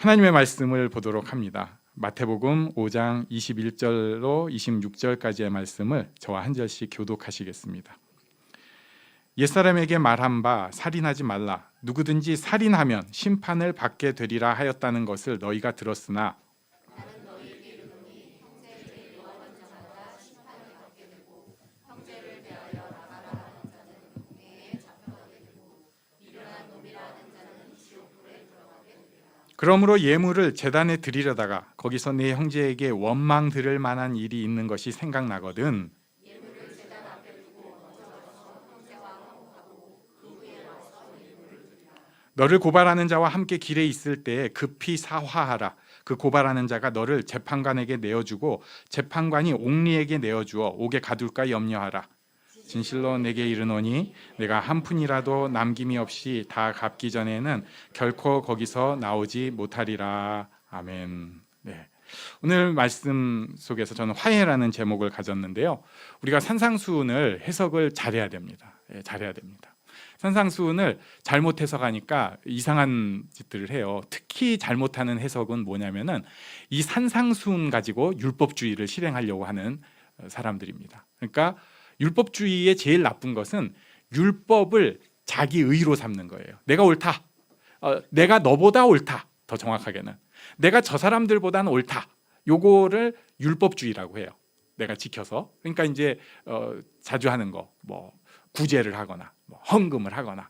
하나님의 말씀을 보도록 합니다. 마태복음 5장 21절로 26절까지의 말씀을 저와 한 절씩 교독하시겠습니다. 옛사람에게 말한 바 살인하지 말라. 누구든지 살인하면 심판을 받게 되리라 하였다는 것을 너희가 들었으나 그러므로 예물을 제단에 드리려다가 거기서 내 형제에게 원망 들을 만한 일이 있는 것이 생각나거든 너를 고발하는 자와 함께 길에 있을 때 급히 사화하라. 그 고발하는 자가 너를 재판관에게 내어주고 재판관이 옥리에게 내어주어 옥에 가둘까 염려하라. 진실로 내게 이르노니 내가 한 푼이라도 남김이 없이 다 갚기 전에는 결코 거기서 나오지 못하리라. 아멘. 네. 오늘 말씀 속에서 저는 화해라는 제목을 가졌는데요. 우리가 산상수훈을 해석을 잘해야 됩니다. 잘해야 됩니다. 산상수훈을 잘못 해석하니까 이상한 짓들을 해요. 특히 잘못하는 해석은 뭐냐면은 이 산상수훈 가지고 율법주의를 실행하려고 하는 사람들입니다. 그러니까 율법주의의 제일 나쁜 것은 율법을 자기 의로 삼는 거예요. 내가 옳다. 내가 너보다 옳다. 더 정확하게는 내가 저 사람들보다는 옳다. 요거를 율법주의라고 해요. 내가 지켜서. 그러니까 이제 자주 하는 거, 뭐 구제를 하거나 뭐 헌금을 하거나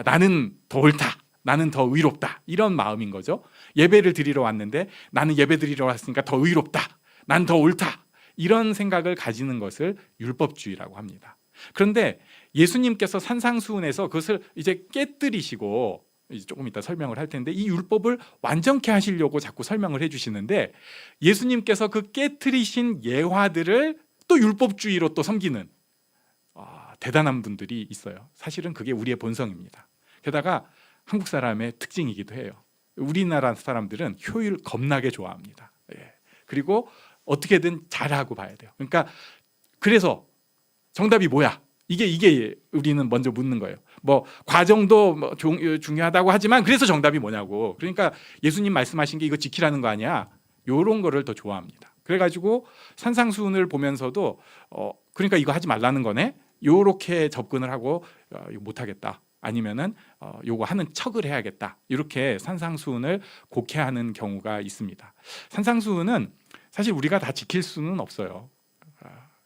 나는 더 옳다. 나는 더 의롭다. 이런 마음인 거죠. 예배를 드리러 왔는데 나는 예배 드리러 왔으니까 더 의롭다. 난 더 옳다. 이런 생각을 가지는 것을 율법주의라고 합니다. 그런데 예수님께서 산상수훈에서 그것을 이제 깨뜨리시고 이제 조금 이따 설명을 할 텐데 이 율법을 완전케 하시려고 자꾸 설명을 해주시는데 예수님께서 그 깨뜨리신 예화들을 또 율법주의로 또 섬기는 대단한 분들이 있어요. 사실은 그게 우리의 본성입니다. 게다가 한국 사람의 특징이기도 해요. 우리나라 사람들은 효율 겁나게 좋아합니다. 그리고 어떻게든 잘하고 봐야 돼요. 그러니까 그래서 정답이 뭐야? 이게 우리는 먼저 묻는 거예요. 뭐 과정도 뭐 중요하다고 하지만 그래서 정답이 뭐냐고. 그러니까 예수님 말씀하신 게 이거 지키라는 거 아니야? 이런 거를 더 좋아합니다. 그래가지고 산상수훈을 보면서도 그러니까 이거 하지 말라는 거네. 요렇게 접근을 하고 이거 못하겠다. 아니면은 요거 하는 척을 해야겠다. 이렇게 산상수훈을 곡해하는 경우가 있습니다. 산상수훈은 사실 우리가 다 지킬 수는 없어요.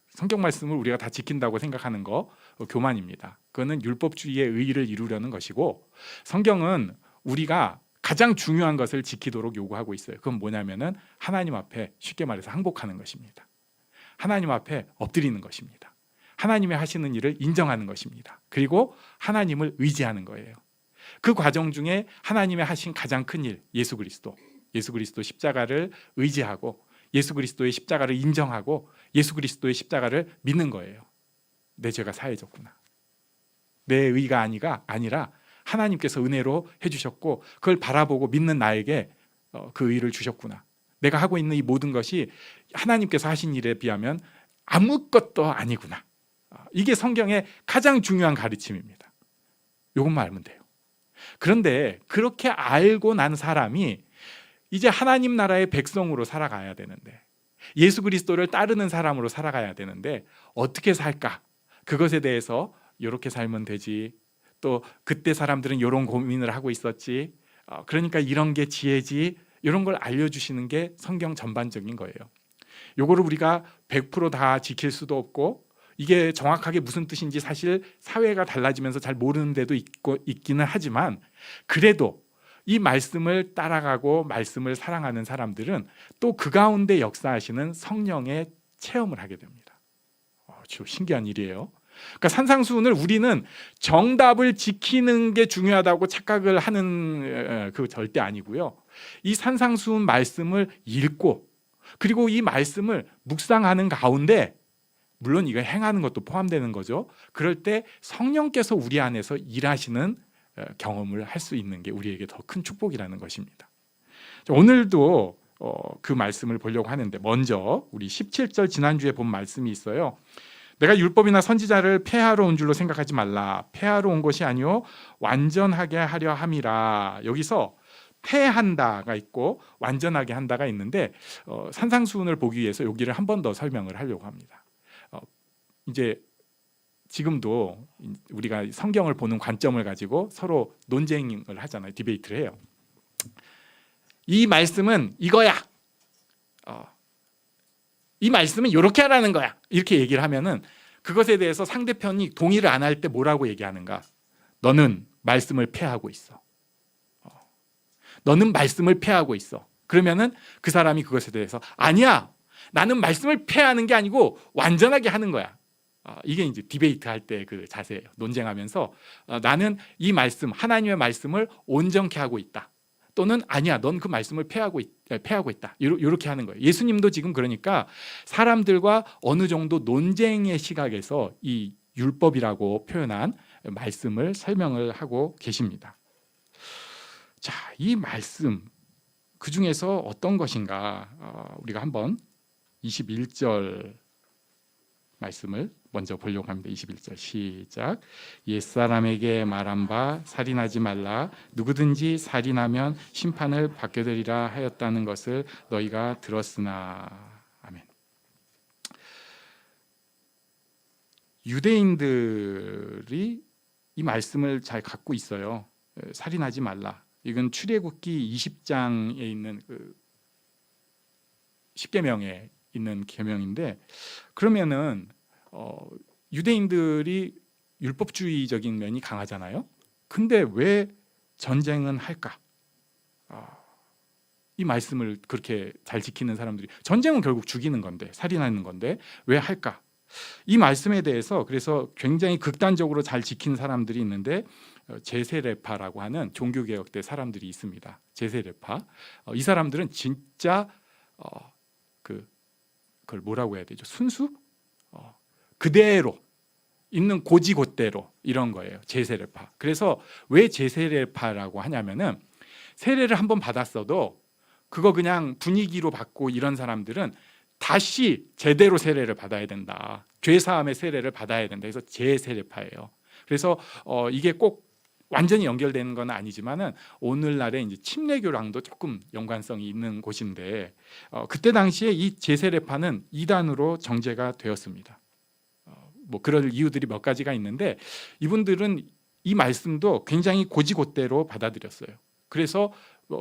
성경 말씀을 우리가 다 지킨다고 생각하는 거 교만입니다. 그거는 율법주의의 의의를 이루려는 것이고 성경은 우리가 가장 중요한 것을 지키도록 요구하고 있어요. 그건 뭐냐면은 하나님 앞에 쉽게 말해서 항복하는 것입니다. 하나님 앞에 엎드리는 것입니다. 하나님의 하시는 일을 인정하는 것입니다. 그리고 하나님을 의지하는 거예요. 그 과정 중에 하나님의 하신 가장 큰 일, 예수 그리스도 십자가를 의지하고 예수 그리스도의 십자가를 인정하고 예수 그리스도의 십자가를 믿는 거예요. 내 죄가 사해졌구나. 내 의가 아니라 하나님께서 은혜로 해주셨고 그걸 바라보고 믿는 나에게 그 의를 주셨구나. 내가 하고 있는 이 모든 것이 하나님께서 하신 일에 비하면 아무것도 아니구나. 이게 성경의 가장 중요한 가르침입니다. 이것만 알면 돼요. 그런데 그렇게 알고 난 사람이 이제 하나님 나라의 백성으로 살아가야 되는데 예수 그리스도를 따르는 사람으로 살아가야 되는데 어떻게 살까? 그것에 대해서 이렇게 살면 되지. 또 그때 사람들은 이런 고민을 하고 있었지. 그러니까 이런 게 지혜지. 이런 걸 알려주시는 게 성경 전반적인 거예요. 요거를 우리가 100% 지킬 수도 없고 이게 정확하게 무슨 뜻인지 사실 사회가 달라지면서 잘 모르는 데도 있기는 하지만 그래도 이 말씀을 따라가고 말씀을 사랑하는 사람들은 또 그 가운데 역사하시는 성령의 체험을 하게 됩니다. 아주 신기한 일이에요. 그러니까 산상수훈을 우리는 정답을 지키는 게 중요하다고 착각을 하는 그 절대 아니고요. 이 산상수훈 말씀을 읽고 그리고 이 말씀을 묵상하는 가운데 물론 이거 행하는 것도 포함되는 거죠. 그럴 때 성령께서 우리 안에서 일하시는 경험을 할 수 있는 게 우리에게 더 큰 축복이라는 것입니다. 오늘도 그 말씀을 보려고 하는데 먼저 우리 17절 지난주에 본 말씀이 있어요. 내가 율법이나 선지자를 폐하러 온 줄로 생각하지 말라. 폐하러 온 것이 아니요 완전하게 하려 함이라. 여기서 패한다가 있고 완전하게 한다가 있는데 산상수훈을 보기 위해서 여기를 한 번 더 설명을 하려고 합니다. 이제 지금도 우리가 성경을 보는 관점을 가지고 서로 논쟁을 하잖아요. 디베이트를 해요. 이 말씀은 이거야. 이 말씀은 이렇게 하라는 거야. 이렇게 얘기를 하면은 그것에 대해서 상대편이 동의를 안 할 때 뭐라고 얘기하는가? 너는 말씀을 폐하고 있어. 너는 말씀을 폐하고 있어. 그러면은 그 사람이 그것에 대해서 아니야. 나는 말씀을 폐하는 게 아니고 완전하게 하는 거야. 이게 이제 디베이트 할 때 그 자세예요. 논쟁하면서 나는 이 말씀, 하나님의 말씀을 온전케 하고 있다. 또는 아니야, 넌 그 말씀을 폐하고 있다. 이렇게 하는 거예요. 예수님도 지금 그러니까 사람들과 어느 정도 논쟁의 시각에서 이 율법이라고 표현한 말씀을 설명을 하고 계십니다. 자, 이 말씀 그 중에서 어떤 것인가 우리가 한번 21절 말씀을 먼저 보려고 합니다. 21절 시작. 옛사람에게 말한 바 살인하지 말라. 누구든지 살인하면 심판을 받게 되리라 하였다는 것을 너희가 들었으나. 아멘. 유대인들이 이 말씀을 잘 갖고 있어요. 살인하지 말라. 이건 출애굽기 20장에 있는 그 10계명에 있는 계명인데, 그러면은 유대인들이 율법주의적인 면이 강하잖아요. 근데 왜 전쟁은 할까? 이 말씀을 그렇게 잘 지키는 사람들이, 전쟁은 결국 죽이는 건데, 살인하는 건데 왜 할까? 이 말씀에 대해서 그래서 굉장히 극단적으로 잘 지킨 사람들이 있는데, 제세례파라고 하는 종교개혁대 사람들이 있습니다. 제세례파. 이 사람들은 진짜 그걸 뭐라고 해야 되죠? 순수? 그대로 있는 고지곧대로 이런 거예요. 제세례파. 그래서 왜 제세례파라고 하냐면은 세례를 한번 받았어도 그거 그냥 분위기로 받고 이런 사람들은 다시 제대로 세례를 받아야 된다. 죄사함의 세례를 받아야 된다. 그래서 제세례파예요. 그래서 이게 꼭 완전히 연결되는 건 아니지만은 오늘날의 이제 침례교랑도 조금 연관성이 있는 곳인데, 그때 당시에 이 제세례파는 이단으로 정죄가 되었습니다. 뭐 그럴 이유들이 몇 가지가 있는데, 이분들은 이 말씀도 굉장히 고지곧대로 받아들였어요. 그래서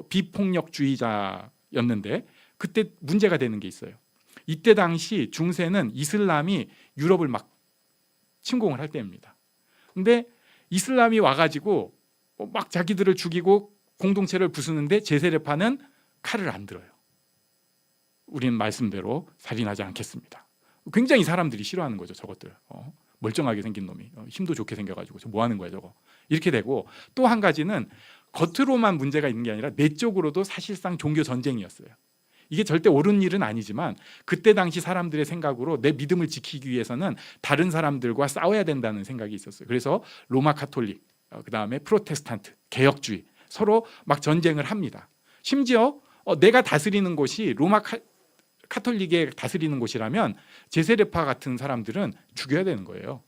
비폭력주의자였는데 그때 문제가 되는 게 있어요. 이때 당시 중세는 이슬람이 유럽을 막 침공을 할 때입니다. 근데 이슬람이 와가지고 막 자기들을 죽이고 공동체를 부수는데 제세례파는 칼을 안 들어요. 우리는 말씀대로 살인하지 않겠습니다. 굉장히 사람들이 싫어하는 거죠. 저것들. 멀쩡하게 생긴 놈이 힘도 좋게 생겨가지고 저 뭐 하는 거야 저거. 이렇게 되고, 또 한 가지는 겉으로만 문제가 있는 게 아니라 내적으로도 사실상 종교 전쟁이었어요. 이게 절대 옳은 일은 아니지만 그때 당시 사람들의 생각으로 내 믿음을 지키기 위해서는 다른 사람들과 싸워야 된다는 생각이 있었어요. 그래서 로마 카톨릭, 그다음에 프로테스탄트, 개혁주의 서로 막 전쟁을 합니다. 심지어 내가 다스리는 곳이 로마 카톨릭에 다스리는 곳이라면 제세례파 같은 사람들은 죽여야 되는 거예요.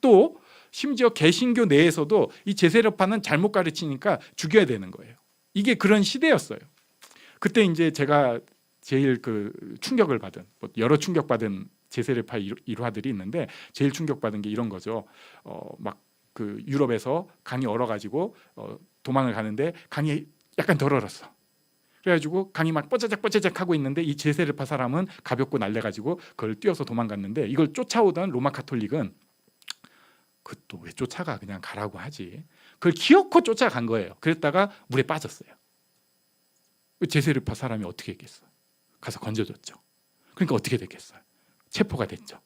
또 심지어 개신교 내에서도 이 제세례파는 잘못 가르치니까 죽여야 되는 거예요. 이게 그런 시대였어요. 그때 이제 제가 제일 그 충격을 받은, 여러 충격받은 제세례파 일화들이 있는데 제일 충격받은 게 이런 거죠. 막 그 유럽에서 강이 얼어가지고 도망을 가는데 강이 약간 덜 얼었어. 그래가지고 강이 막 뽀짜작 하고 있는데 이 제세례파 사람은 가볍고 날래가지고 그걸 뛰어서 도망갔는데, 이걸 쫓아오던 로마 카톨릭은 그것도 왜 쫓아가, 그냥 가라고 하지. 그걸 기어코 쫓아간 거예요. 그랬다가 물에 빠졌어요. 제세례파 사람이 어떻게 했겠어? 가서 건져줬죠. 그러니까 어떻게 됐겠어요? 체포가 됐죠.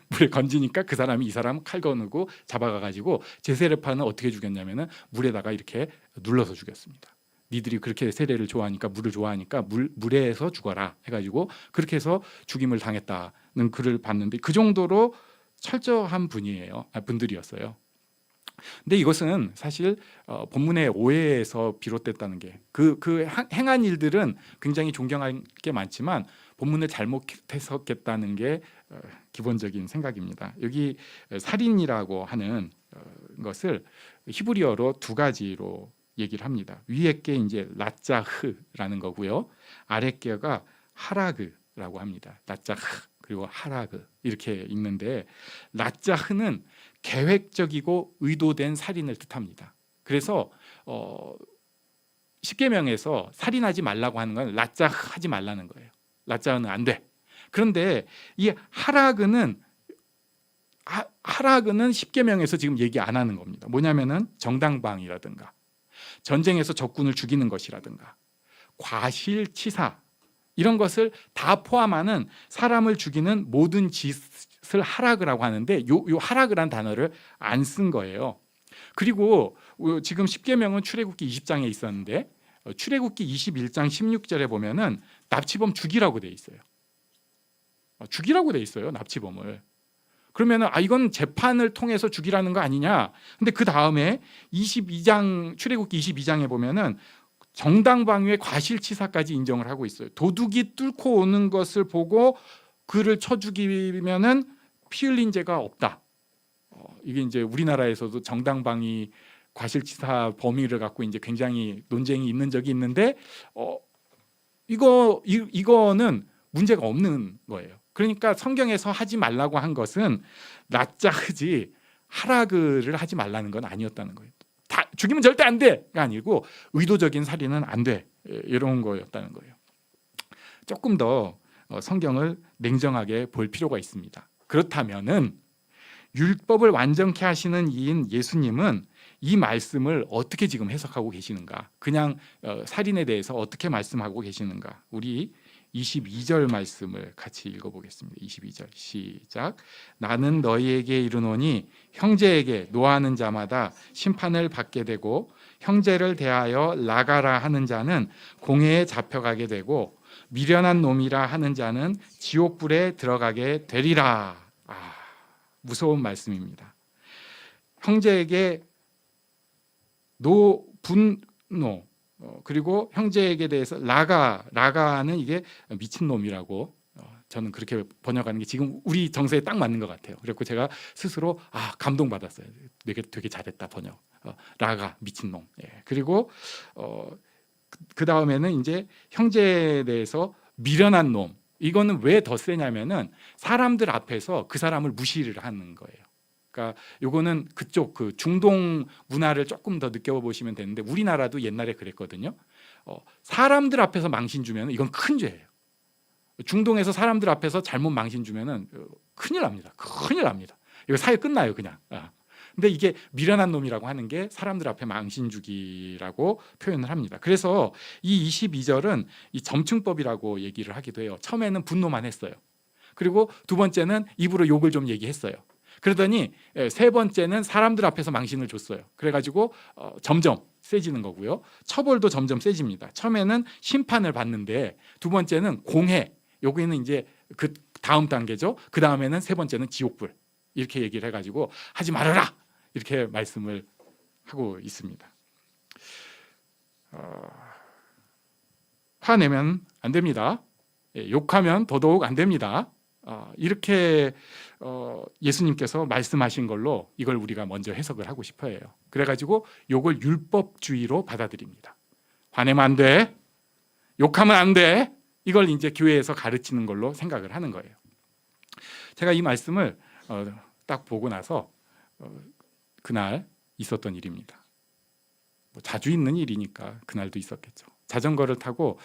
물에 건지니까 그 사람이 이 사람 칼 거느고 잡아가가지고, 제세례파는 어떻게 죽였냐면은 물에다가 이렇게 눌러서 죽였습니다. 니들이 그렇게 세례를 좋아하니까, 물을 좋아하니까 물에서 죽어라 해가지고 그렇게 해서 죽임을 당했다는 글을 봤는데, 그 정도로 철저한 분들이었어요. 근데 이것은 사실 본문의 오해에서 비롯됐다는 게, 그 행한 일들은 굉장히 존경할 게 많지만 본문을 잘못 해석했다는 게 기본적인 생각입니다. 여기 살인이라고 하는 것을 히브리어로 두 가지로 얘기를 합니다. 위에 게 이제 라짜흐라는 거고요. 아래 게가 하라그라고 합니다. 라짜흐 그리고 하라그 이렇게 읽는데 라짜흐는 계획적이고 의도된 살인을 뜻합니다. 그래서 십계명에서 살인하지 말라고 하는 건 라짜흐 하지 말라는 거예요. 라짜흐는 안 돼. 그런데 이 하라그는 십계명에서 지금 얘기 안 하는 겁니다. 뭐냐면은 정당방위라든가 전쟁에서 적군을 죽이는 것이라든가 과실치사 이런 것을 다 포함하는 사람을 죽이는 모든 짓을 하라그라고 하는데 요 하라그란 단어를 안 쓴 거예요. 그리고 지금 십계명은 출애굽기 20장에 있었는데 출애굽기 21장 16절에 보면은 납치범 죽이라고 돼 있어요. 죽이라고 돼 있어요. 납치범을. 그러면은 이건 재판을 통해서 죽이라는 거 아니냐? 근데 그 다음에 22장 출애굽기 22장에 보면은 정당방위의 과실치사까지 인정을 하고 있어요. 도둑이 뚫고 오는 것을 보고 그를 쳐 죽이면은 피 흘린 죄가 없다. 이게 이제 우리나라에서도 정당방위 과실치사 범위를 갖고 이제 굉장히 논쟁이 있는 적이 있는데 이거는 문제가 없는 거예요. 그러니까 성경에서 하지 말라고 한 것은 라짜흐지 하라그를 하지 말라는 건 아니었다는 거예요. 다 죽이면 절대 안 돼가 아니고 의도적인 살인은 안 돼 이런 거였다는 거예요. 조금 더 성경을 냉정하게 볼 필요가 있습니다. 그렇다면은 율법을 완전케 하시는 이인 예수님은 이 말씀을 어떻게 지금 해석하고 계시는가? 그냥 살인에 대해서 어떻게 말씀하고 계시는가? 우리 22절 말씀을 같이 읽어보겠습니다. 22절 시작. 나는 너희에게 이르노니 형제에게 노하는 자마다 심판을 받게 되고 형제를 대하여 나가라 하는 자는 공회에 잡혀가게 되고 미련한 놈이라 하는 자는 지옥불에 들어가게 되리라. 무서운 말씀입니다. 형제에게 분노 그리고 형제에게 대해서 라가는 이게 미친놈이라고 저는 그렇게 번역하는 게 지금 우리 정서에 딱 맞는 것 같아요. 그래서 제가 스스로 감동받았어요. 되게 잘했다 번역. 라가 미친놈. 예. 그리고 그 다음에는 이제 형제에 대해서 미련한 놈. 이거는 왜 더 세냐면은 사람들 앞에서 그 사람을 무시를 하는 거예요. 그러니까 요거는 그쪽 그 중동 문화를 조금 더 느껴보시면 되는데 우리나라도 옛날에 그랬거든요. 사람들 앞에서 망신 주면 이건 큰 죄예요. 중동에서 사람들 앞에서 잘못 망신 주면은 큰일 납니다. 큰일 납니다. 이거 사회 끝나요 그냥. 근데 이게 미련한 놈이라고 하는 게 사람들 앞에 망신 주기라고 표현을 합니다. 그래서 이 22절은 이 점층법이라고 얘기를 하기도 해요. 처음에는 분노만 했어요. 그리고 두 번째는 입으로 욕을 좀 얘기했어요. 그러더니 세 번째는 사람들 앞에서 망신을 줬어요. 그래가지고 점점 세지는 거고요. 처벌도 점점 세집니다. 처음에는 심판을 받는데 두 번째는 공회. 여기는 이제 그 다음 단계죠. 그 다음에는 세 번째는 지옥불. 이렇게 얘기를 해가지고 하지 말아라. 이렇게 말씀을 하고 있습니다. 화내면 안 됩니다. 욕하면 더더욱 안 됩니다. 이렇게 예수님께서 말씀하신 걸로 이걸 우리가 먼저 해석을 하고 싶어 해요. 그래가지고 이걸 율법주의로 받아들입니다. 화내면 안 돼. 욕하면 안 돼. 이걸 이제 교회에서 가르치는 걸로 생각을 하는 거예요. 제가 이 말씀을 딱 보고 나서 그날 있었던 일입니다. 자주 있는 일이니까 그날도 있었겠죠. 자전거를 타고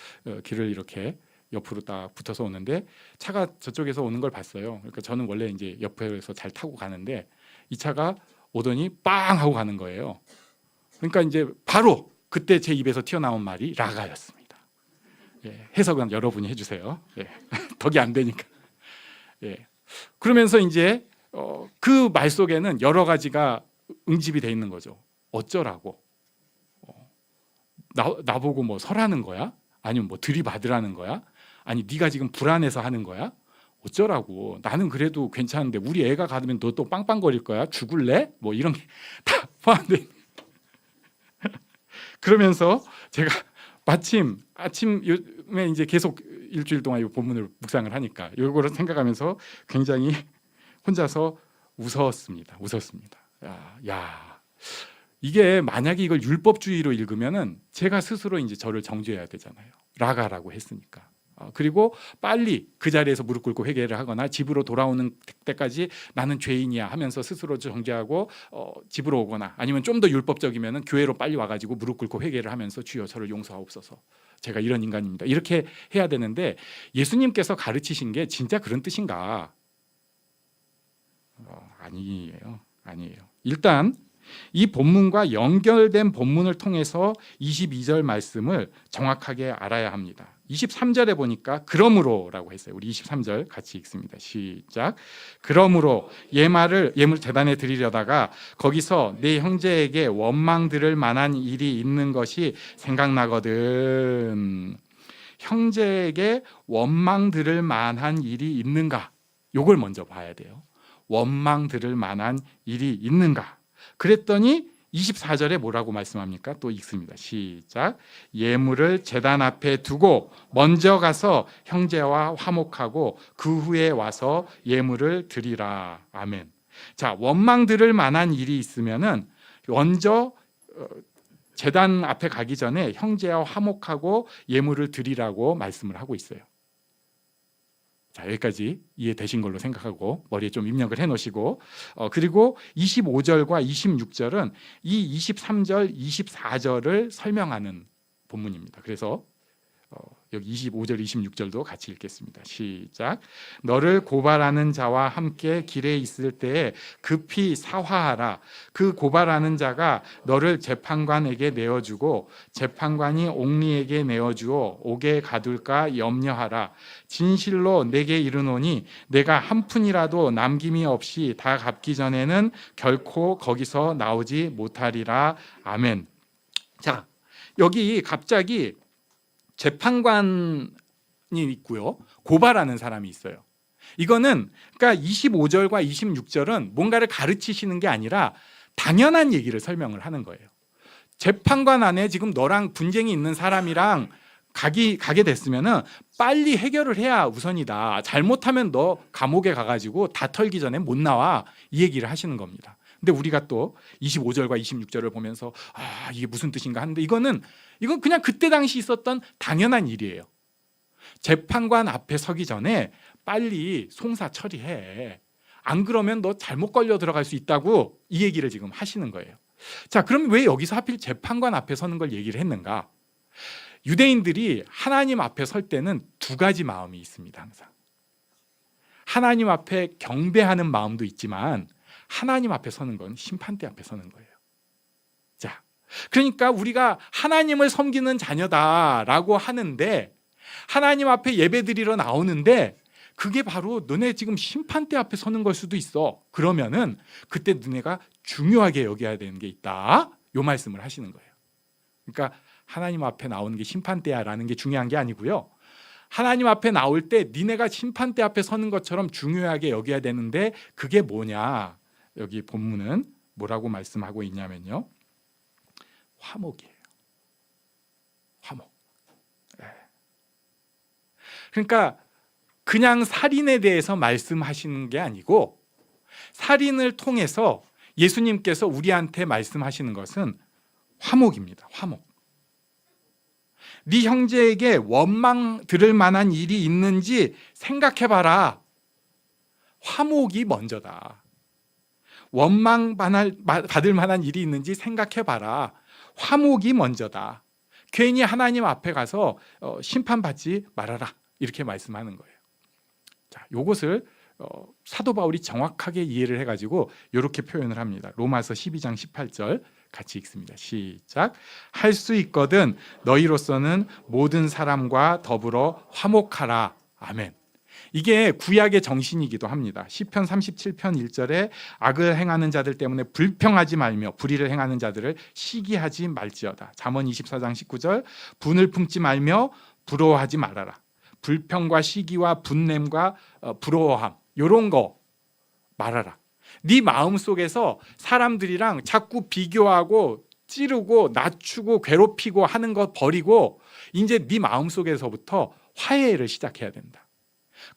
길을 이렇게 옆으로 딱 붙어서 오는데 차가 저쪽에서 오는 걸 봤어요. 그러니까 저는 원래 이제 옆에서 잘 타고 가는데 이 차가 오더니 빵 하고 가는 거예요. 그러니까 이제 바로 그때 제 입에서 튀어나온 말이 라가였습니다. 예, 해석은 여러분이 해주세요. 예, 덕이 안 되니까. 예, 그러면서 이제 그 말 속에는 여러 가지가 응집이 돼 있는 거죠. 어쩌라고? 나보고 뭐 설하는 거야? 아니면 뭐 들이받으라는 거야? 아니 네가 지금 불안해서 하는 거야? 어쩌라고? 나는 그래도 괜찮은데 우리 애가 가면 너 또 빵빵거릴 거야? 죽을래? 뭐 이런 게 다 포함돼. 그러면서 제가 마침 아침에 이제 계속 일주일 동안 이 본문을 묵상을 하니까 이거를 생각하면서 굉장히 혼자서 웃었습니다. 야, 이게 만약에 이걸 율법주의로 읽으면은 제가 스스로 이제 저를 정죄해야 되잖아요. 라가라고 했으니까. 그리고 빨리 그 자리에서 무릎 꿇고 회개를 하거나 집으로 돌아오는 때까지 나는 죄인이야 하면서 스스로 정죄하고 집으로 오거나, 아니면 좀 더 율법적이면은 교회로 빨리 와가지고 무릎 꿇고 회개를 하면서 주여 저를 용서하옵소서, 제가 이런 인간입니다, 이렇게 해야 되는데, 예수님께서 가르치신 게 진짜 그런 뜻인가? 아니에요. 일단 이 본문과 연결된 본문을 통해서 22절 말씀을 정확하게 알아야 합니다. 23절에 보니까 그러므로라고 했어요. 우리 23절 같이 읽습니다. 시작. 그러므로 예물 제단에 드리려다가 거기서 내 형제에게 원망 들을 만한 일이 있는 것이 생각나거든. 형제에게 원망 들을 만한 일이 있는가? 요걸 먼저 봐야 돼요. 원망 들을 만한 일이 있는가? 그랬더니 24절에 뭐라고 말씀합니까? 또 읽습니다. 시작. 예물을 제단 앞에 두고 먼저 가서 형제와 화목하고 그 후에 와서 예물을 드리라. 아멘. 자, 원망 들을 만한 일이 있으면은 먼저 제단 앞에 가기 전에 형제와 화목하고 예물을 드리라고 말씀을 하고 있어요. 자, 여기까지 이해되신 걸로 생각하고 머리에 좀 입력을 해놓으시고, 그리고 25절과 26절은 이 23절, 24절을 설명하는 본문입니다. 그래서 여기 25절, 26절도 같이 읽겠습니다. 시작. 너를 고발하는 자와 함께 길에 있을 때에 급히 사화하라. 그 고발하는 자가 너를 재판관에게 내어주고 재판관이 옥리에게 내어주어 옥에 가둘까 염려하라. 진실로 내게 이르노니 내가 한 푼이라도 남김이 없이 다 갚기 전에는 결코 거기서 나오지 못하리라. 아멘. 자, 여기 갑자기 재판관이 있고요, 고발하는 사람이 있어요. 이거는 그러니까 25절과 26절은 뭔가를 가르치시는 게 아니라 당연한 얘기를 설명을 하는 거예요. 재판관 안에 지금 너랑 분쟁이 있는 사람이랑 가게 됐으면은 빨리 해결을 해야 우선이다. 잘못하면 너 감옥에 가가지고 다 털기 전에 못 나와, 이 얘기를 하시는 겁니다. 근데 우리가 또 25절과 26절을 보면서 이게 무슨 뜻인가 하는데, 이건 그냥 그때 당시 있었던 당연한 일이에요. 재판관 앞에 서기 전에 빨리 송사 처리해. 안 그러면 너 잘못 걸려 들어갈 수 있다고, 이 얘기를 지금 하시는 거예요. 자, 그럼 왜 여기서 하필 재판관 앞에 서는 걸 얘기를 했는가? 유대인들이 하나님 앞에 설 때는 두 가지 마음이 있습니다. 항상 하나님 앞에 경배하는 마음도 있지만 하나님 앞에 서는 건 심판대 앞에 서는 거예요. 자, 그러니까 우리가 하나님을 섬기는 자녀다라고 하는데, 하나님 앞에 예배드리러 나오는데 그게 바로 너네 지금 심판대 앞에 서는 걸 수도 있어. 그러면은 그때 너네가 중요하게 여겨야 되는 게 있다, 요 말씀을 하시는 거예요. 그러니까 하나님 앞에 나오는 게 심판대야라는 게 중요한 게 아니고요, 하나님 앞에 나올 때 니네가 심판대 앞에 서는 것처럼 중요하게 여겨야 되는데 그게 뭐냐? 여기 본문은 뭐라고 말씀하고 있냐면요, 화목이에요. 화목. 그러니까 그냥 살인에 대해서 말씀하시는 게 아니고, 살인을 통해서 예수님께서 우리한테 말씀하시는 것은 화목입니다. 화목. 네 형제에게 원망 들을 만한 일이 있는지 생각해봐라. 화목이 먼저다. 원망 받을 만한 일이 있는지 생각해봐라. 화목이 먼저다. 괜히 하나님 앞에 가서 심판받지 말아라, 이렇게 말씀하는 거예요. 자, 요것을 사도 바울이 정확하게 이해를 해가지고 이렇게 표현을 합니다. 로마서 12장 18절 같이 읽습니다. 시작. 할 수 있거든 너희로서는 모든 사람과 더불어 화목하라. 아멘. 이게 구약의 정신이기도 합니다. 시편 37편 1절에 악을 행하는 자들 때문에 불평하지 말며 불의를 행하는 자들을 시기하지 말지어다. 잠언 24장 19절 분을 품지 말며 부러워하지 말아라. 불평과 시기와 분냄과 부러워함, 이런 거 말아라. 네 마음속에서 사람들이랑 자꾸 비교하고 찌르고 낮추고 괴롭히고 하는 거 버리고 이제 네 마음속에서부터 화해를 시작해야 된다.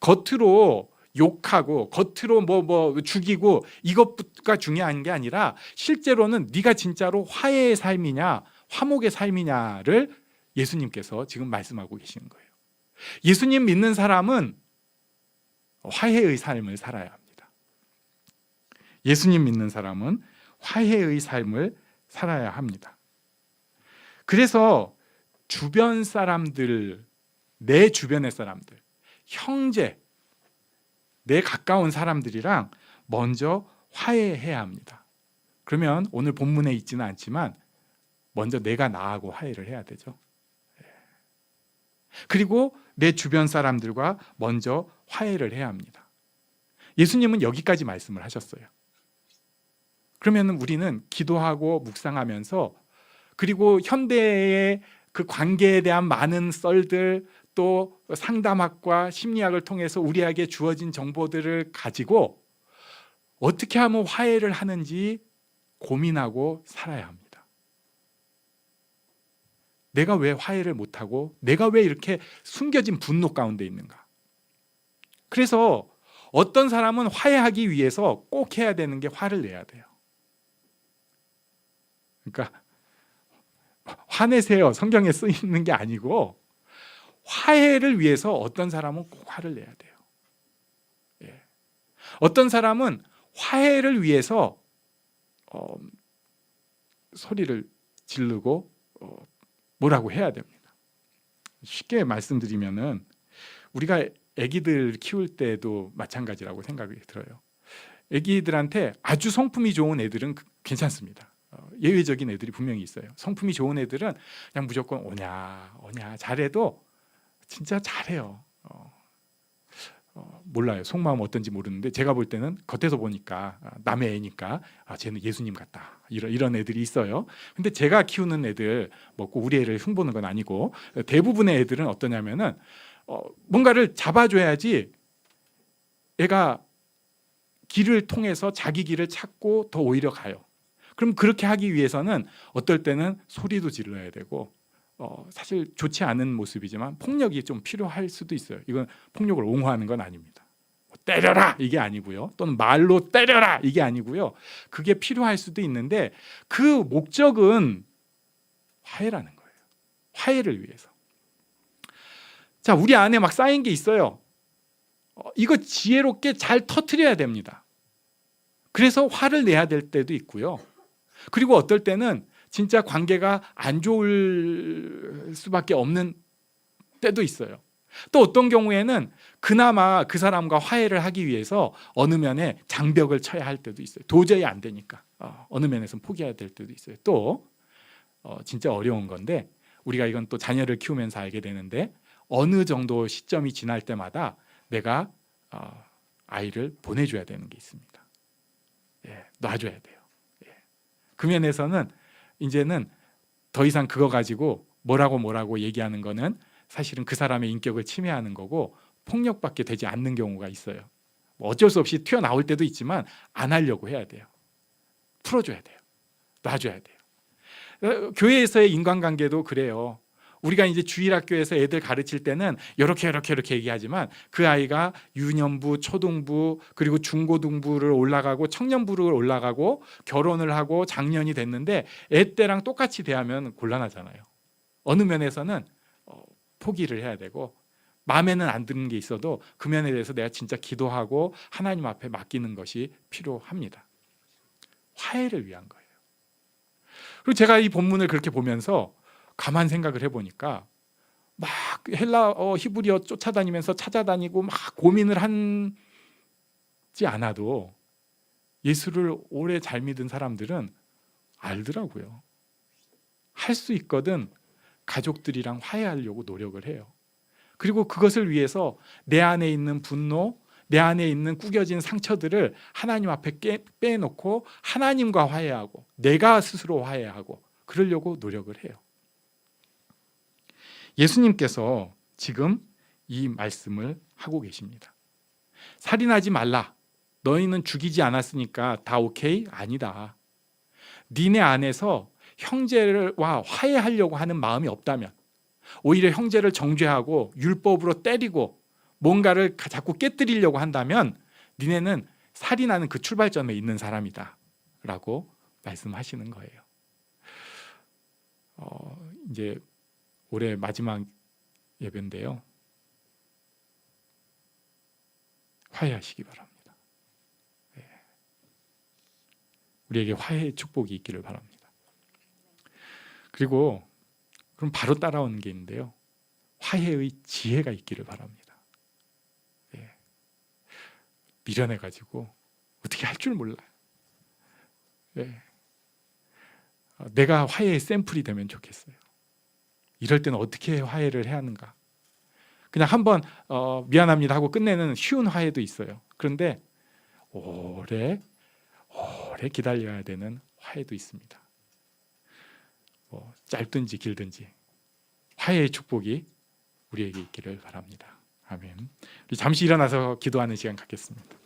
겉으로 욕하고 겉으로 뭐 죽이고 이것가 중요한 게 아니라 실제로는 네가 진짜로 화해의 삶이냐 화목의 삶이냐를 예수님께서 지금 말씀하고 계시는 거예요. 예수님 믿는 사람은 화해의 삶을 살아야 합니다. 예수님 믿는 사람은 화해의 삶을 살아야 합니다. 그래서 주변 사람들, 내 주변의 사람들, 형제, 내 가까운 사람들이랑 먼저 화해해야 합니다. 그러면 오늘 본문에 있지는 않지만 먼저 내가 나하고 화해를 해야 되죠. 그리고 내 주변 사람들과 먼저 화해를 해야 합니다. 예수님은 여기까지 말씀을 하셨어요. 그러면 우리는 기도하고 묵상하면서 그리고 현대의 그 관계에 대한 많은 썰들 또 상담학과 심리학을 통해서 우리에게 주어진 정보들을 가지고 어떻게 하면 화해를 하는지 고민하고 살아야 합니다. 내가 왜 화해를 못하고 내가 왜 이렇게 숨겨진 분노 가운데 있는가? 그래서 어떤 사람은 화해하기 위해서 꼭 해야 되는 게 화를 내야 돼요. 그러니까 화내세요 성경에 쓰이는 게 아니고 화해를 위해서 어떤 사람은 꼭 화를 내야 돼요. 예. 어떤 사람은 화해를 위해서 소리를 지르고 뭐라고 해야 됩니다. 쉽게 말씀드리면은 우리가 아기들 키울 때도 마찬가지라고 생각이 들어요. 아기들한테 아주 성품이 좋은 애들은 괜찮습니다. 예외적인 애들이 분명히 있어요. 성품이 좋은 애들은 그냥 무조건 오냐 잘해도 진짜 잘해요. 몰라요. 속마음 어떤지 모르는데 제가 볼 때는 겉에서 보니까 남의 애니까 쟤는 예수님 같다 이런 애들이 있어요. 근데 제가 키우는 애들 꼭 우리 애를 흉보는 건 아니고 대부분의 애들은 어떠냐면은 뭔가를 잡아줘야지 애가 길을 통해서 자기 길을 찾고 더 오히려 가요. 그럼 그렇게 하기 위해서는 어떨 때는 소리도 질러야 되고 사실 좋지 않은 모습이지만 폭력이 좀 필요할 수도 있어요. 이건 폭력을 옹호하는 건 아닙니다. 때려라 이게 아니고요. 또는 말로 때려라 이게 아니고요. 그게 필요할 수도 있는데 그 목적은 화해라는 거예요. 화해를 위해서. 자, 우리 안에 막 쌓인 게 있어요. 이거 지혜롭게 잘 터뜨려야 됩니다. 그래서 화를 내야 될 때도 있고요. 그리고 어떨 때는 진짜 관계가 안 좋을 수밖에 없는 때도 있어요. 또 어떤 경우에는 그나마 그 사람과 화해를 하기 위해서 어느 면에 장벽을 쳐야 할 때도 있어요. 도저히 안 되니까 어느 면에서는 포기해야 될 때도 있어요. 또 진짜 어려운 건데 우리가 이건 또 자녀를 키우면서 알게 되는데 어느 정도 시점이 지날 때마다 내가 아이를 보내줘야 되는 게 있습니다. 놔줘야 돼요. 그 면에서는 이제는 더 이상 그거 가지고 뭐라고 얘기하는 거는 사실은 그 사람의 인격을 침해하는 거고 폭력밖에 되지 않는 경우가 있어요. 어쩔 수 없이 튀어나올 때도 있지만 안 하려고 해야 돼요. 풀어줘야 돼요. 놔줘야 돼요. 교회에서의 인간관계도 그래요. 우리가 이제 주일학교에서 애들 가르칠 때는 이렇게 얘기하지만 그 아이가 유년부, 초등부, 그리고 중고등부를 올라가고 청년부를 올라가고 결혼을 하고 장년이 됐는데 애 때랑 똑같이 대하면 곤란하잖아요. 어느 면에서는 포기를 해야 되고 마음에는 안 드는 게 있어도 그 면에 대해서 내가 진짜 기도하고 하나님 앞에 맡기는 것이 필요합니다. 화해를 위한 거예요. 그리고 제가 이 본문을 그렇게 보면서 가만 생각을 해보니까 막 헬라어 히브리어 쫓아다니면서 찾아다니고 막 고민을 하지 않아도 예수를 오래 잘 믿은 사람들은 알더라고요. 할 수 있거든 가족들이랑 화해하려고 노력을 해요. 그리고 그것을 위해서 내 안에 있는 분노, 내 안에 있는 구겨진 상처들을 하나님 앞에 빼놓고 하나님과 화해하고 내가 스스로 화해하고 그러려고 노력을 해요. 예수님께서 지금 이 말씀을 하고 계십니다. 살인하지 말라. 너희는 죽이지 않았으니까 다 오케이? 아니다. 니네 안에서 형제와 화해하려고 하는 마음이 없다면 오히려 형제를 정죄하고 율법으로 때리고 뭔가를 자꾸 깨뜨리려고 한다면 니네는 살인하는 그 출발점에 있는 사람이다 라고 말씀하시는 거예요. 이제 올해 마지막 예배인데요, 화해하시기 바랍니다. 우리에게 화해의 축복이 있기를 바랍니다. 그리고 그럼 바로 따라오는 게 있는데요, 화해의 지혜가 있기를 바랍니다. 미련해가지고 어떻게 할 줄 몰라요. 내가 화해의 샘플이 되면 좋겠어요. 이럴 때는 어떻게 화해를 해야 하는가? 그냥 한번 미안합니다 하고 끝내는 쉬운 화해도 있어요. 그런데 오래 기다려야 되는 화해도 있습니다. 짧든지 길든지 화해의 축복이 우리에게 있기를 바랍니다. 아멘. 우리 잠시 일어나서 기도하는 시간 갖겠습니다.